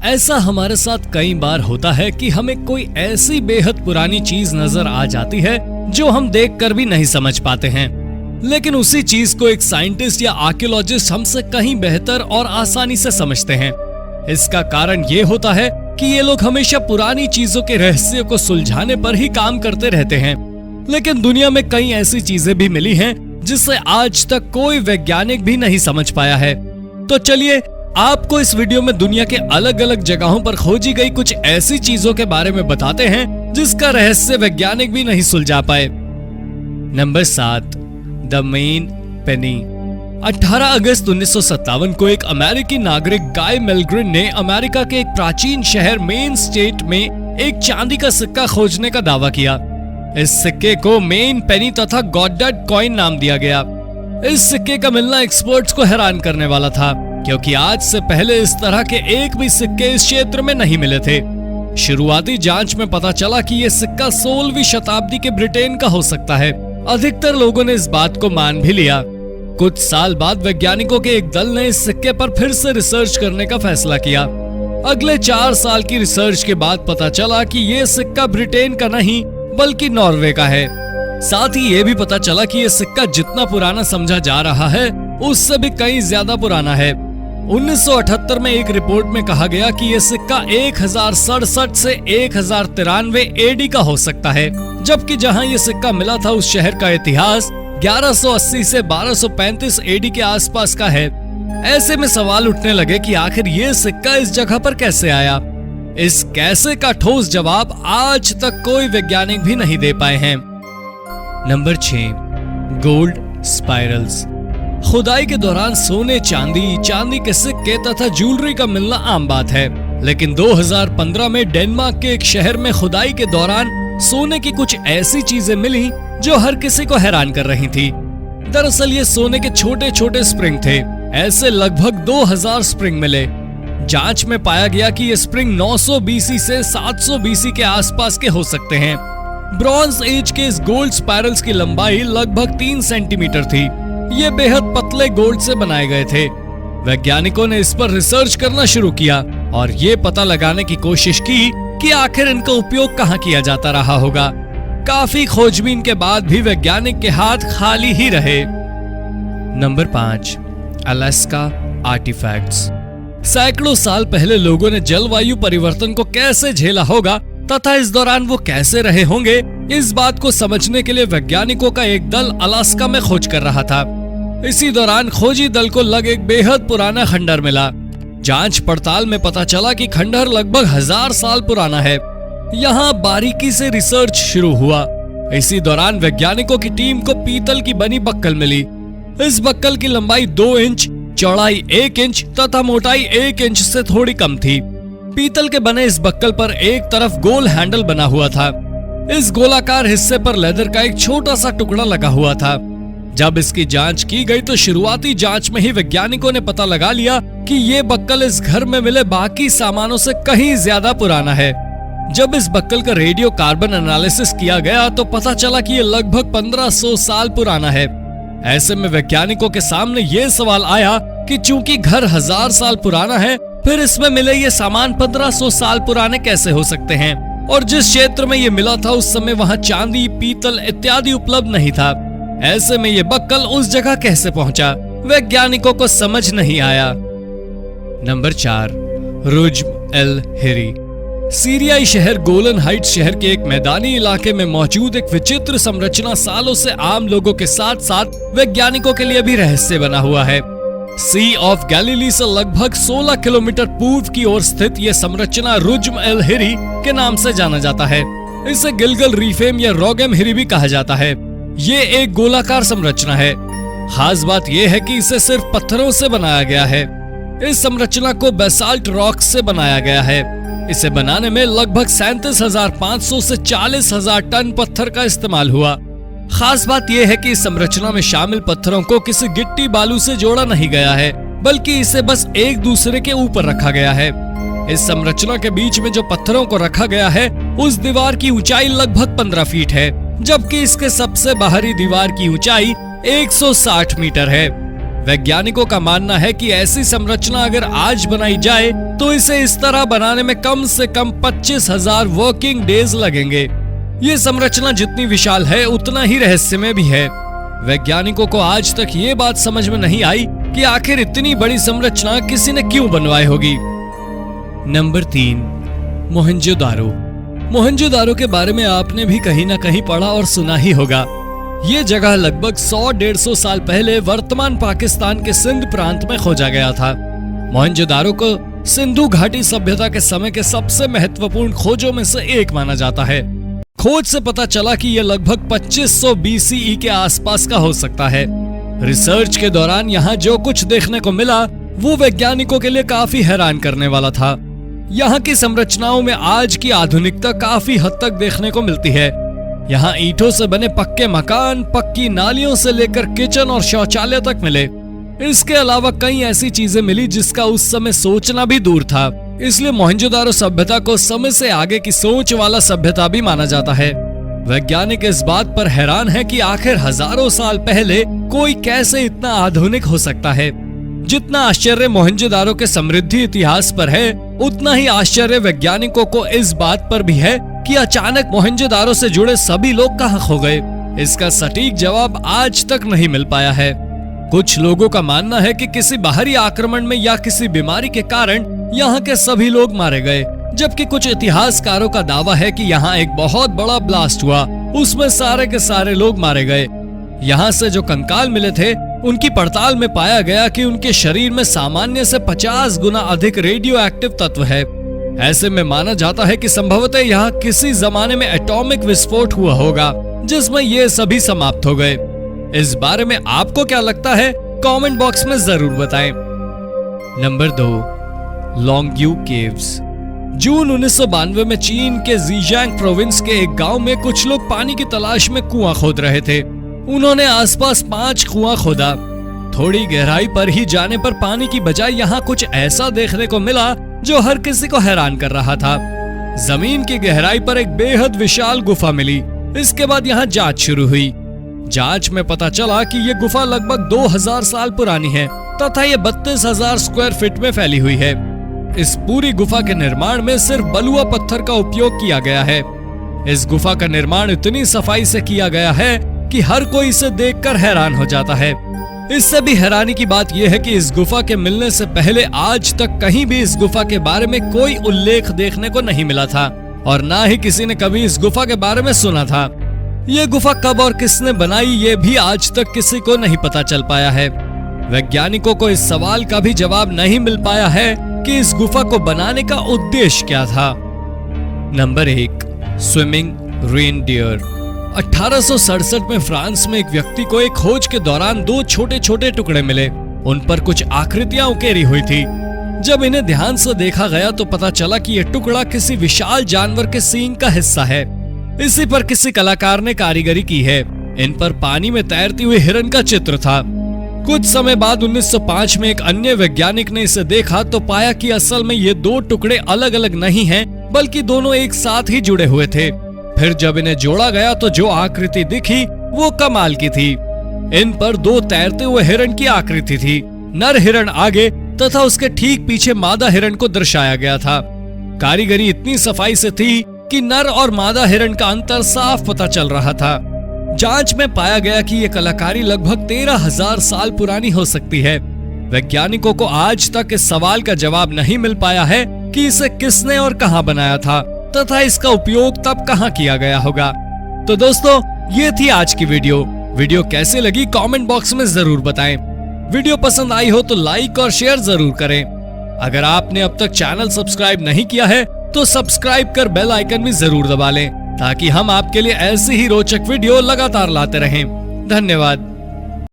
ऐसा हमारे साथ कई बार होता है कि हमें कोई ऐसी बेहद पुरानी चीज नजर आ जाती है जो हम देखकर भी नहीं समझ पाते हैं, लेकिन उसी चीज को एक साइंटिस्ट या आर्कियोलॉजिस्ट हमसे कहीं बेहतर और आसानी से समझते हैं। इसका कारण ये होता है कि ये लोग हमेशा पुरानी चीजों के रहस्य को सुलझाने पर ही काम करते रहते हैं, लेकिन दुनिया में कई ऐसी चीजें भी मिली हैं जिसे आज तक कोई वैज्ञानिक भी नहीं समझ पाया है। तो चलिए आपको इस वीडियो में दुनिया के अलग अलग जगहों पर खोजी गई कुछ ऐसी चीजों के बारे में बताते हैं जिसका रहस्य वैज्ञानिक भी नहीं सुलझा पाए। नंबर 7, द मेन पेनी। 18 अगस्त 1957 को एक अमेरिकी नागरिक गाय मेलग्रिन ने अमेरिका के एक प्राचीन शहर मेन स्टेट में एक चांदी का सिक्का खोजने का दावा किया। इस सिक्के को मेन पेनी तथा गॉडडैड कॉइन नाम दिया गया। इस सिक्के का मिलना एक्सपर्ट्स को हैरान करने वाला था, क्योंकि आज से पहले इस तरह के एक भी सिक्के इस क्षेत्र में नहीं मिले थे। शुरुआती जांच में पता चला कि यह सिक्का 16वीं शताब्दी के ब्रिटेन का हो सकता है। अधिकतर लोगों ने इस बात को मान भी लिया। कुछ साल बाद वैज्ञानिकों के एक दल ने इस सिक्के पर फिर से रिसर्च करने का फैसला किया। अगले 4 साल की रिसर्च के बाद पता चला कि यह सिक्का ब्रिटेन का नहीं बल्कि नॉर्वे का है। साथ ही ये भी पता चला कि यह सिक्का जितना पुराना समझा जा रहा है उससे भी कई ज्यादा पुराना है। 1978 में एक रिपोर्ट में कहा गया कि यह सिक्का 1067 से 1093 एडी का हो सकता है, जबकि जहां यह सिक्का मिला था उस शहर का इतिहास 1180 से 1235 एडी के आसपास का है। ऐसे में सवाल उठने लगे कि आखिर यह सिक्का इस जगह पर कैसे आया। इस कैसे का ठोस जवाब आज तक कोई वैज्ञानिक भी नहीं दे पाए हैं। Number 6, gold spirals. खुदाई के दौरान सोने, चांदी के सिक्के तथा ज्वेलरी का मिलना आम बात है, लेकिन 2015 में डेनमार्क के एक शहर में खुदाई के दौरान सोने की कुछ ऐसी चीजें मिली जो हर किसी को हैरान कर रही थी। दरअसल ये सोने के छोटे छोटे स्प्रिंग थे। ऐसे लगभग 2000 स्प्रिंग मिले। जांच में पाया गया कि ये स्प्रिंग 900 बीसी से 700 बीसी के आसपास के हो सकते हैं। ब्रॉन्ज एज के इस गोल्ड स्पाइरल्स की लंबाई लगभग 3 सेंटीमीटर थी। ये बेहद पतले गोल्ड से बनाए गए थे। वैज्ञानिकों ने इस पर रिसर्च करना शुरू किया और ये पता लगाने की कोशिश की कि आखिर इनका उपयोग कहाँ किया जाता रहा होगा। काफी खोजबीन के बाद भी वैज्ञानिक के हाथ खाली ही रहे। Number 5, Alaska artifacts. सैकड़ों साल पहले लोगों ने जलवायु परिवर्तन को कैसे झेला होगा तथा इस दौरान वो कैसे रहे होंगे, इस बात को समझने के लिए वैज्ञानिकों का एक दल अलास्का में खोज कर रहा था। इसी दौरान खोजी दल को लग एक बेहद पुराना खंडर मिला। जांच पड़ताल में पता चला कि खंडर लगभग 1000 साल पुराना है। यहाँ बारीकी से रिसर्च शुरू हुआ। इसी दौरान वैज्ञानिकों की टीम को पीतल की बनी बक्कल मिली। इस बक्कल की लंबाई 2 इंच, चौड़ाई 1 इंच तथा मोटाई 1 इंच से थोड़ी कम थी। पीतल के बने इस बक्कल पर एक तरफ गोल हैंडल बना हुआ था। इस गोलाकार हिस्से पर लेदर का एक छोटा सा टुकड़ा लगा हुआ था। जब इसकी जांच की गई तो शुरुआती जांच में ही वैज्ञानिकों ने पता लगा लिया कि ये बक्कल इस घर में मिले बाकी सामानों से कहीं ज्यादा पुराना है। जब इस बक्कल का रेडियो कार्बन एनालिसिस किया गया तो पता चला कि ये लगभग 1500 साल पुराना है। ऐसे में वैज्ञानिकों के सामने ये सवाल आया कि चूंकि घर 1000 साल पुराना है, फिर इसमें मिले ये सामान 1500 साल पुराने कैसे हो सकते हैं। और जिस क्षेत्र में ये मिला था उस समय वहाँ चांदी, पीतल इत्यादि उपलब्ध नहीं था। ऐसे में ये बक्कल उस जगह कैसे पहुंचा, वैज्ञानिकों को समझ नहीं आया। Number 4, रुज्म L हिरी। सीरियाई शहर गोलन हाइट्स शहर के एक मैदानी इलाके में मौजूद एक विचित्र संरचना सालों से आम लोगों के साथ साथ वैज्ञानिकों के लिए भी रहस्य बना हुआ है। सी ऑफ गैलीली से लगभग 16 किलोमीटर पूर्व की ओर स्थित यह संरचना रुज्म एल हिरी के नाम से जाना जाता है। इसे गिलगल रीफेम या रोगेम हिरी भी कहा जाता है। ये एक गोलाकार संरचना है। खास बात यह है कि इसे सिर्फ पत्थरों से बनाया गया है। इस संरचना को बेसाल्ट रॉक से बनाया गया है। इसे बनाने में लगभग 37,500 से 40,000 टन पत्थर का इस्तेमाल हुआ। खास बात यह है कि इस संरचना में शामिल पत्थरों को किसी गिट्टी बालू से जोड़ा नहीं गया है, बल्कि इसे बस एक दूसरे के ऊपर रखा गया है। इस संरचना के बीच में जो पत्थरों को रखा गया है उस दीवार की ऊंचाई लगभग 15 फीट है, जबकि इसके सबसे बाहरी दीवार की ऊंचाई 160 मीटर है। वैज्ञानिकों का मानना है कि ऐसी संरचना अगर आज बनाई जाए तो इसे इस तरह बनाने में कम से कम 25,000 वर्किंग डेज लगेंगे। ये संरचना जितनी विशाल है उतना ही रहस्यमय भी है। वैज्ञानिकों को आज तक ये बात समझ में नहीं आई कि आखिर इतनी बड़ी संरचना किसी ने क्यों बनवाई होगी। नंबर 3, मोहनजोदारो। मोहनजोदारो के बारे में आपने भी कहीं ना कहीं पढ़ा और सुना ही होगा। ये जगह लगभग 100-150 साल पहले वर्तमान पाकिस्तान के सिंध प्रांत में खोजा गया था। मोहनजोदारो को सिंधु घाटी सभ्यता के समय के सबसे महत्वपूर्ण खोजों में से एक माना जाता है। खोज से पता चला कि यह लगभग 2500 BCE के आसपास का हो सकता है। रिसर्च के दौरान यहाँ जो कुछ देखने को मिला वो वैज्ञानिकों के लिए काफी हैरान करने वाला था। यहाँ की संरचनाओं में आज की आधुनिकता काफी हद तक देखने को मिलती है। यहाँ ईंटों से बने पक्के मकान, पक्की नालियों से लेकर किचन और शौचालय तक मिले। इसके अलावा कई ऐसी चीजें मिली जिसका उस समय सोचना भी दूर था। इसलिए मोहनजोदारो सभ्यता को समय से आगे की सोच वाला सभ्यता भी माना जाता है। वैज्ञानिक इस बात पर हैरान है कि आखिर हजारों साल पहले कोई कैसे इतना आधुनिक हो सकता है। जितना आश्चर्य मोहनजोदारो के समृद्धि इतिहास पर है, उतना ही आश्चर्य वैज्ञानिकों को इस बात पर भी है कि अचानक मोहनजोदारो से जुड़े सभी लोग कहां खो गए। इसका सटीक जवाब आज तक नहीं मिल पाया है। कुछ लोगों का मानना है कि किसी बाहरी आक्रमण में या किसी बीमारी के कारण यहाँ के सभी लोग मारे गए, जबकि कुछ इतिहासकारों का दावा है कि यहाँ एक बहुत बड़ा ब्लास्ट हुआ, उसमें सारे के सारे लोग मारे गए। यहाँ से जो कंकाल मिले थे उनकी पड़ताल में पाया गया कि उनके शरीर में सामान्य से 50 गुना अधिक रेडियो एक्टिव तत्व है। ऐसे में माना जाता है कि संभवतः यहाँ किसी जमाने में एटॉमिक विस्फोट हुआ होगा जिसमें ये सभी समाप्त हो गए। इस बारे में आपको क्या लगता है, कमेंट बॉक्स में जरूर बताएं। Number 2, लॉन्ग्यू caves. जून 1992 में चीन के जीजियांग प्रोविंस के एक गांव में कुछ लोग पानी की तलाश में कुआं खोद रहे थे। उन्होंने आसपास 5 कुआं खोदा। थोड़ी गहराई पर ही जाने पर पानी की बजाय यहाँ कुछ ऐसा देखने को मिला जो हर किसी को हैरान कर रहा था। जमीन की गहराई पर एक बेहद विशाल गुफा मिली। इसके बाद यहाँ जांच शुरू हुई। जांच में पता चला कि ये गुफा लगभग 2000 साल पुरानी है तथा ये 32,000 स्क्वायर फीट में फैली हुई है। इस पूरी गुफा के निर्माण में सिर्फ बलुआ पत्थर का उपयोग किया गया है। इस गुफा का निर्माण इतनी सफाई से किया गया है कि हर कोई इसे देखकर हैरान हो जाता है। इससे भी हैरानी की बात यह है कि इस गुफा के मिलने से पहले आज तक कहीं भी इस गुफा के बारे में कोई उल्लेख देखने को नहीं मिला था और ना ही किसी ने कभी इस गुफा के बारे में सुना था। ये गुफा कब और किसने बनाई ये भी आज तक किसी को नहीं पता चल पाया है। वैज्ञानिकों को इस सवाल का भी जवाब नहीं मिल पाया है कि इस गुफा को बनाने का उद्देश्य क्या था। Number 1, swimming reindeer. 1867 में फ्रांस में एक व्यक्ति को एक खोज के दौरान 2 छोटे छोटे टुकड़े मिले। उन पर कुछ आकृतियां उकेरी हुई थी। जब इन्हें ध्यान से देखा गया तो पता चला कि यह टुकड़ा किसी विशाल जानवर के सींग का हिस्सा है। इसी पर किसी कलाकार ने कारीगरी की है। इन पर पानी में तैरती हुई हिरन का चित्र था। कुछ समय बाद 1905 में एक अन्य वैज्ञानिक ने इसे देखा तो पाया कि असल में ये 2 टुकड़े अलग अलग नहीं हैं, बल्कि दोनों एक साथ ही जुड़े हुए थे। फिर जब इन्हें जोड़ा गया तो जो आकृति दिखी वो कमाल की थी। इन पर 2 तैरते हुए हिरण की आकृति थी। नर हिरण आगे तथा उसके ठीक पीछे मादा हिरण को दर्शाया गया था। कारीगरी इतनी सफाई से थी कि नर और मादा हिरण का अंतर साफ पता चल रहा था। जांच में पाया गया कि यह कलाकारी लगभग 13,000 साल पुरानी हो सकती है। वैज्ञानिकों को आज तक इस सवाल का जवाब नहीं मिल पाया है कि इसे किसने और कहां बनाया था तथा इसका उपयोग तब कहां किया गया होगा। तो दोस्तों, ये थी आज की वीडियो कैसे लगी कमेंट बॉक्स में जरूर बताएं। वीडियो पसंद आई हो तो लाइक और शेयर जरूर करें। अगर आपने अब तक चैनल सब्सक्राइब नहीं किया है तो सब्सक्राइब कर बेल आइकन भी जरूर दबा लें ताकि हम आपके लिए ऐसी ही रोचक वीडियो लगातार लाते रहें। धन्यवाद।